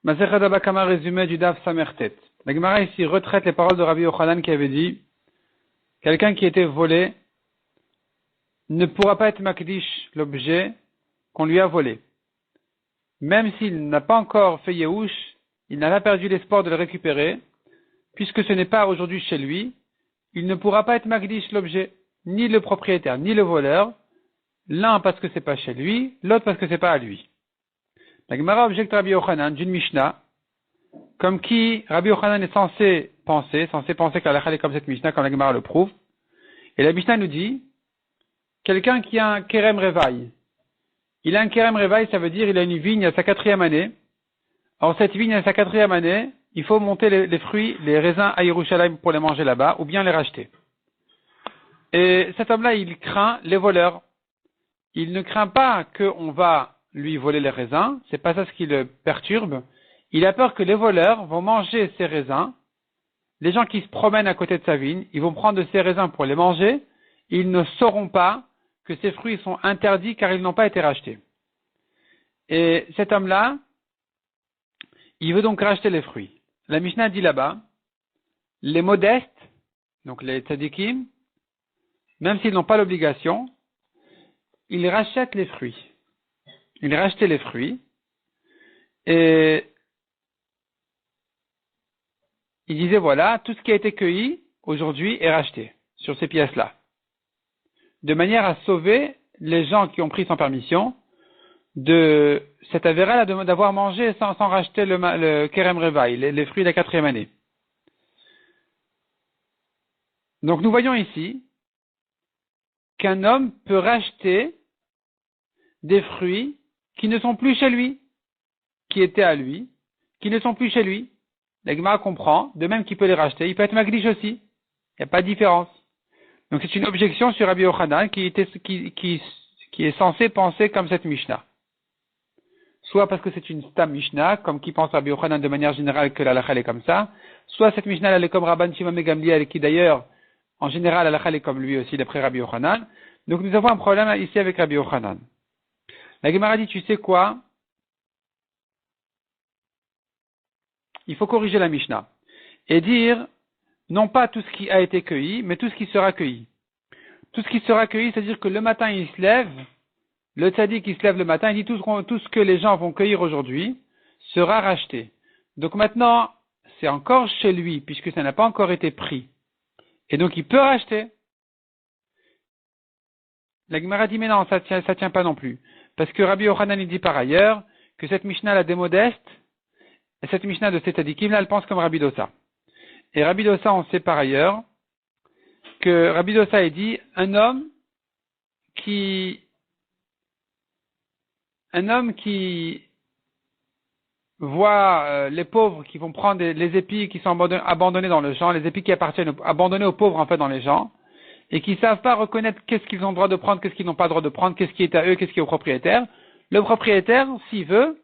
Masechet Baba Kama, résumé du Daf Samertet. La Gemara ici retraite les paroles de Rabbi Yochanan qui avait dit quelqu'un qui était volé ne pourra pas être makdish l'objet qu'on lui a volé. Même s'il n'a pas encore fait Yehush, il n'a pas perdu l'espoir de le récupérer, puisque ce n'est pas aujourd'hui chez lui, il ne pourra pas être makdish l'objet, ni le propriétaire, ni le voleur, l'un parce que c'est pas chez lui, l'autre parce que c'est pas à lui. La Gemara objecte Rabbi Yochanan d'une Mishnah, comme qui Rabbi Yochanan est censé penser que la halakha est comme cette Mishnah, comme la Gemara le prouve. Et la Mishnah nous dit, quelqu'un qui a un kerem revaï. Il a un kerem revaï, ça veut dire il a une vigne à sa 4e année. Or cette vigne à sa 4e année, il faut monter les fruits, les raisins à Yerushalayim pour les manger là-bas, ou bien les racheter. Et cet homme-là, il craint les voleurs. Il ne craint pas qu'on va lui voler les raisins, c'est pas ça ce qui le perturbe. Il a peur que les voleurs vont manger ses raisins. Les gens qui se promènent à côté de sa vigne, ils vont prendre de ses raisins pour les manger. Ils ne sauront pas que ces fruits sont interdits car ils n'ont pas été rachetés. Et cet homme-là, il veut donc racheter les fruits. La Mishnah dit là-bas, les modestes, donc les tzadikim, même s'ils n'ont pas l'obligation, ils rachètent les fruits. Ils rachetaient les fruits et ils disaient voilà, tout ce qui a été cueilli aujourd'hui est racheté sur ces pièces-là. De manière à sauver les gens qui ont pris sans permission de cette avéra d'avoir mangé sans racheter le kerem revaï, les fruits de la 4e année. Donc nous voyons ici qu'un homme peut racheter des fruits qui ne sont plus chez lui, qui étaient à lui, qui ne sont plus chez lui. La Gemara comprend, de même qu'il peut les racheter, il peut être magdish aussi. Il n'y a pas de différence. Donc c'est une objection sur Rabbi Yochanan qui est censé penser comme cette Mishnah. Soit parce que c'est une stam Mishnah, comme qui pense Rabbi Yochanan de manière générale que la halakha est comme ça, soit cette Mishnah elle est comme Rabban Shimon ben Gamliel qui d'ailleurs, en général, la halakha est comme lui aussi d'après Rabbi Yochanan. Donc nous avons un problème ici avec Rabbi Yochanan. La Gemara dit, tu sais quoi? Il faut corriger la Mishnah et dire non pas tout ce qui a été cueilli, mais tout ce qui sera cueilli. Tout ce qui sera cueilli, c'est-à-dire que le matin il se lève, le tzaddik qui se lève le matin, il dit tout ce que les gens vont cueillir aujourd'hui sera racheté. Donc maintenant, c'est encore chez lui puisque ça n'a pas encore été pris. Et donc il peut racheter. La Gemara dit mais non, ça tient pas non plus. Parce que Rabbi Yochanan il dit par ailleurs que cette Mishnah là des modestes, et cette Mishnah de ces tzadikim là, elle pense comme Rabbi Dossa. Et Rabbi Dossa, on sait par ailleurs que Rabbi Dossa il dit un homme qui voit les pauvres qui vont prendre les épis qui sont abandonnés dans le champ, les épis qui appartiennent abandonnés aux pauvres en fait dans les champs, et qui savent pas reconnaître qu'est-ce qu'ils ont le droit de prendre, qu'est-ce qu'ils n'ont pas le droit de prendre, qu'est-ce qui est à eux, qu'est-ce qui est au propriétaire. Le propriétaire, s'il veut,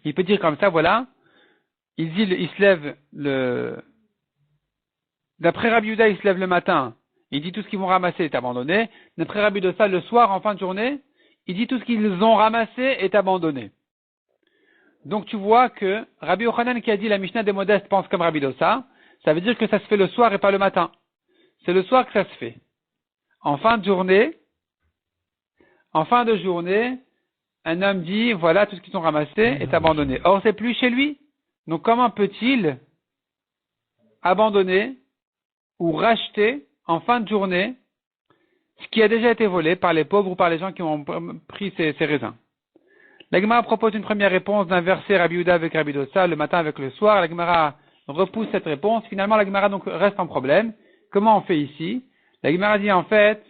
il peut dire comme ça, voilà, il se lève d'après Rabbi Yehuda, il se lève le matin, il dit tout ce qu'ils vont ramasser est abandonné. D'après Rabbi Dossa, le soir, en fin de journée, il dit tout ce qu'ils ont ramassé est abandonné. Donc tu vois que Rabbi Yochanan qui a dit la Mishnah des modestes pense comme Rabbi Dossa, ça veut dire que ça se fait le soir et pas le matin. C'est le soir que ça se fait. En fin de journée, un homme dit voilà tout ce qu'ils ont ramassé est abandonné. Or c'est plus chez lui. Donc comment peut-il abandonner ou racheter en fin de journée ce qui a déjà été volé par les pauvres ou par les gens qui ont pris ces raisins? La Gemara propose une première réponse d'inverser Rabbi Yehuda avec Rabbi Dossa, le matin avec le soir. La Gemara repousse cette réponse. Finalement, la Gemara donc reste en problème. Comment on fait ici? La Gemara dit en fait,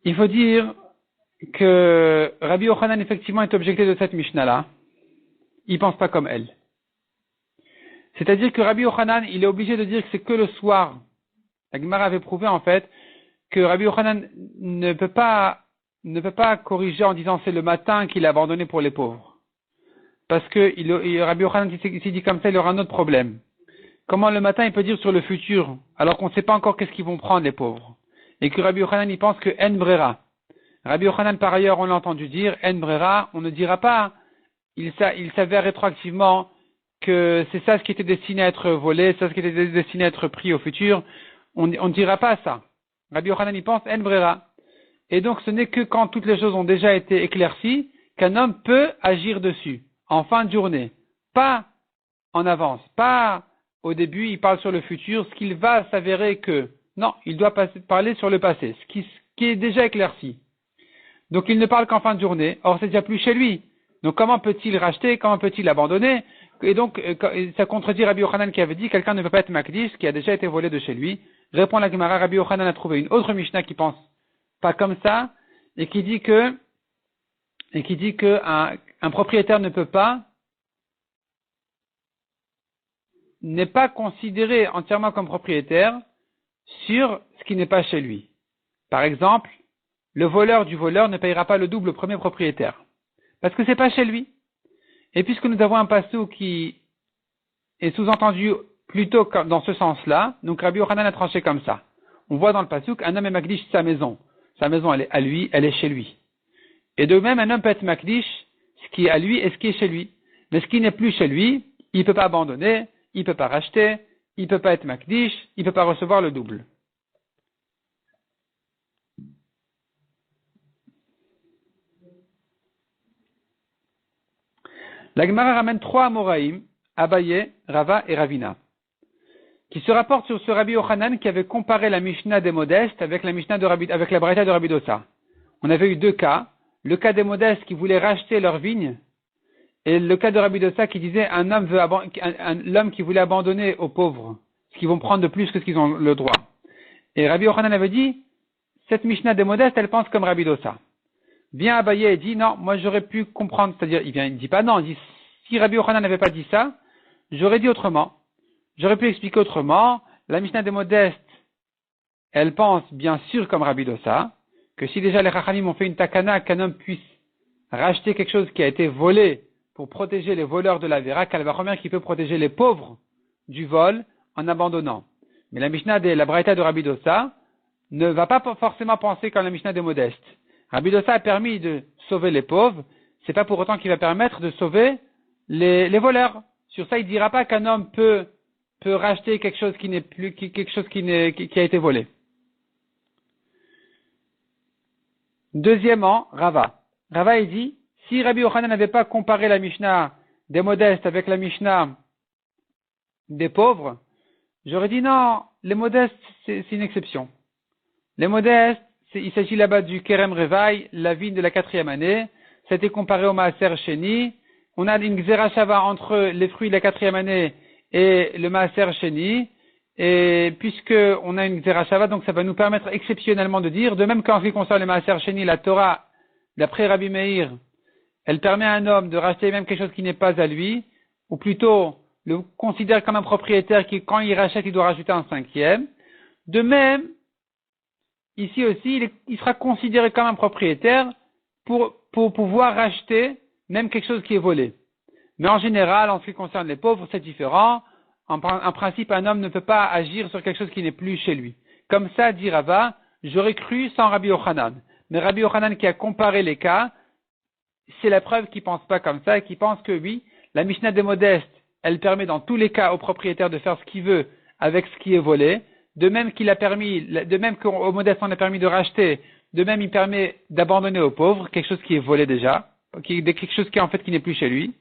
il faut dire que Rabbi Yochanan effectivement est objecté de cette Mishnah-là. Il pense pas comme elle. C'est-à-dire que Rabbi Yochanan, il est obligé de dire que c'est que le soir. La Gemara avait prouvé en fait que Rabbi Yochanan ne peut pas corriger en disant c'est le matin qu'il a abandonné pour les pauvres. parce que Rabbi Yochanan, s'il dit comme ça, il aura un autre problème. Comment le matin il peut dire sur le futur, alors qu'on ne sait pas encore qu'est-ce qu'ils vont prendre les pauvres. Et que Rabbi Yochanan, il pense que en brera. Rabbi Yochanan, par ailleurs, on l'a entendu dire, en brera, on ne dira pas, il s'avère rétroactivement que c'est ça ce qui était destiné à être volé, ça ce qui était destiné à être pris au futur. On ne dira pas ça. Rabbi Yochanan, il pense en brera. Et donc, ce n'est que quand toutes les choses ont déjà été éclaircies qu'un homme peut agir dessus, en fin de journée. Pas en avance, pas au début, il parle sur le futur, ce qu'il va s'avérer que, non, il doit parler sur le passé, ce qui est déjà éclairci. Donc, il ne parle qu'en fin de journée, or c'est déjà plus chez lui. Donc, comment peut-il racheter, comment peut-il abandonner? Et donc, ça contredit Rabbi Yochanan qui avait dit, quelqu'un ne peut pas être Makdish, qui a déjà été volé de chez lui. Répond la Gemara, Rabbi Yochanan a trouvé une autre Mishnah qui pense pas comme ça, et qui dit que un propriétaire n'est pas considéré entièrement comme propriétaire sur ce qui n'est pas chez lui. Par exemple, le voleur du voleur ne payera pas le double au premier propriétaire, parce que c'est pas chez lui. Et puisque nous avons un passou qui est sous-entendu plutôt dans ce sens-là, donc Rabbi Yochanan a tranché comme ça. On voit dans le passou qu'un homme est makdish sa maison. Sa maison, elle est à lui, elle est chez lui. Et de même, un homme peut être makdish ce qui est à lui et ce qui est chez lui. Mais ce qui n'est plus chez lui, il ne peut pas abandonner, il ne peut pas racheter, il ne peut pas être makdish, il ne peut pas recevoir le double. La Gemara ramène 3 Amoraïm, Abaye, Rava et Ravina, qui se rapportent sur ce Rabbi Yochanan qui avait comparé la Mishnah des modestes avec la Mishnah avec la Braïta de Rabbi Dosa. On avait eu 2 cas. Le cas des modestes qui voulaient racheter leurs vignes, et le cas de Rabbi Dosa qui disait l'homme qui voulait abandonner aux pauvres, ce qu'ils vont prendre de plus que ce qu'ils ont le droit. Et Rabbi Yochanan avait dit, cette Mishnah des modestes, elle pense comme Rabbi Dosa. Vient Abaye et dit, non, moi j'aurais pu comprendre, c'est-à-dire, il dit pas non, il dit, si Rabbi Yochanan n'avait pas dit ça, j'aurais dit autrement. J'aurais pu expliquer autrement, la Mishnah des modestes, elle pense bien sûr comme Rabbi Dosa, que si déjà les Chachamim ont fait une takana qu'un homme puisse racheter quelque chose qui a été volé pour protéger les voleurs de la Vera, Kalvachomer qui peut protéger les pauvres du vol en abandonnant. Mais la Mishnah la Braïta de Rabbi Dosa ne va pas forcément penser comme la Mishnah des modestes. Rabbi Dosa a permis de sauver les pauvres, c'est pas pour autant qu'il va permettre de sauver les voleurs. Sur ça, il ne dira pas qu'un homme peut racheter quelque chose qui a été volé. Deuxièmement, Rava. Rava, il dit, si Rabbi Yochanan n'avait pas comparé la Mishnah des modestes avec la Mishnah des pauvres, j'aurais dit non, les modestes, c'est une exception. Les modestes, il s'agit là-bas du Kerem Revaï, la vigne de la 4e année, ça a été comparé au Maaser Sheni. On a une Gzera Shava entre les fruits de la 4e année et le Maaser Sheni. Et puisque on a une Gzera Shava, donc ça va nous permettre exceptionnellement de dire, de même qu'en ce qui concerne le Maaser Sheni, la Torah, d'après Rabbi Meir, elle permet à un homme de racheter même quelque chose qui n'est pas à lui, ou plutôt le considère comme un propriétaire qui, quand il rachète, il doit rajouter un 5e. De même, ici aussi, il sera considéré comme un propriétaire pour pouvoir racheter même quelque chose qui est volé. Mais en général, en ce qui concerne les pauvres, c'est différent. En principe, un homme ne peut pas agir sur quelque chose qui n'est plus chez lui. Comme ça, dit Rava, j'aurais cru sans Rabbi Yochanan. Mais Rabbi Yochanan qui a comparé les cas, c'est la preuve qu'il pense pas comme ça et qu'il pense que oui, la Mishnah des modestes, elle permet dans tous les cas au propriétaire de faire ce qu'il veut avec ce qui est volé. De même qu'au modeste on a permis de racheter, de même il permet d'abandonner aux pauvres quelque chose qui est volé déjà, quelque chose qui n'est plus chez lui.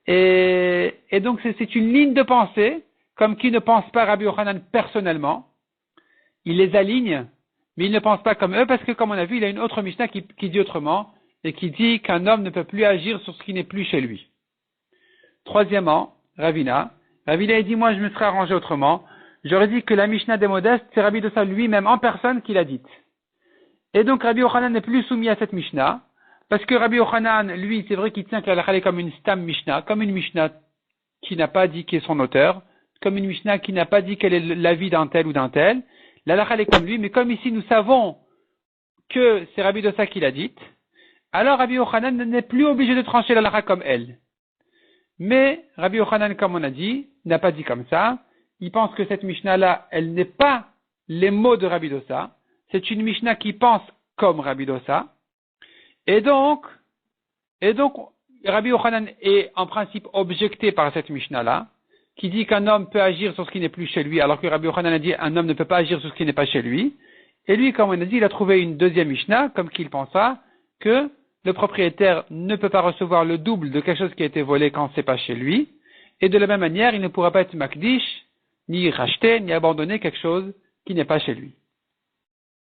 Et donc c'est une ligne de pensée, comme qui ne pense pas Rabbi Yochanan personnellement. Il les aligne, mais il ne pense pas comme eux, parce que comme on a vu, il y a une autre Mishnah qui dit autrement, et qui dit qu'un homme ne peut plus agir sur ce qui n'est plus chez lui. Troisièmement, Ravina dit, moi je me serais arrangé autrement. J'aurais dit que la Mishnah des modestes, c'est Rabbi Dosa lui-même en personne qui l'a dite. Et donc Rabbi Yochanan n'est plus soumis à cette Mishnah, parce que Rabbi Yochanan, lui, c'est vrai qu'il tient qu'elle est comme une Stam Mishnah, comme une Mishnah qui n'a pas dit qui est son auteur, comme une Mishnah qui n'a pas dit quel est l'avis d'un tel ou d'un tel. L'halakha est comme lui, mais comme ici nous savons que c'est Rabbi Dosa qui l'a dite, alors Rabbi Yochanan n'est plus obligé de trancher l'halakha comme elle. Mais Rabbi Yochanan, comme on a dit, n'a pas dit comme ça. Il pense que cette Mishnah-là, elle n'est pas les mots de Rabbi Dossa. C'est une Mishnah qui pense comme Rabbi Dossa. Et donc, Rabbi Yochanan est en principe objecté par cette Mishnah-là, qui dit qu'un homme peut agir sur ce qui n'est plus chez lui, alors que Rabbi Yochanan a dit qu'un homme ne peut pas agir sur ce qui n'est pas chez lui. Et lui, comme on a dit, il a trouvé une deuxième Mishnah, comme qu'il pensa que le propriétaire ne peut pas recevoir le double de quelque chose qui a été volé quand c'est pas chez lui. Et de la même manière, il ne pourra pas être makdish, ni racheter, ni abandonner quelque chose qui n'est pas chez lui.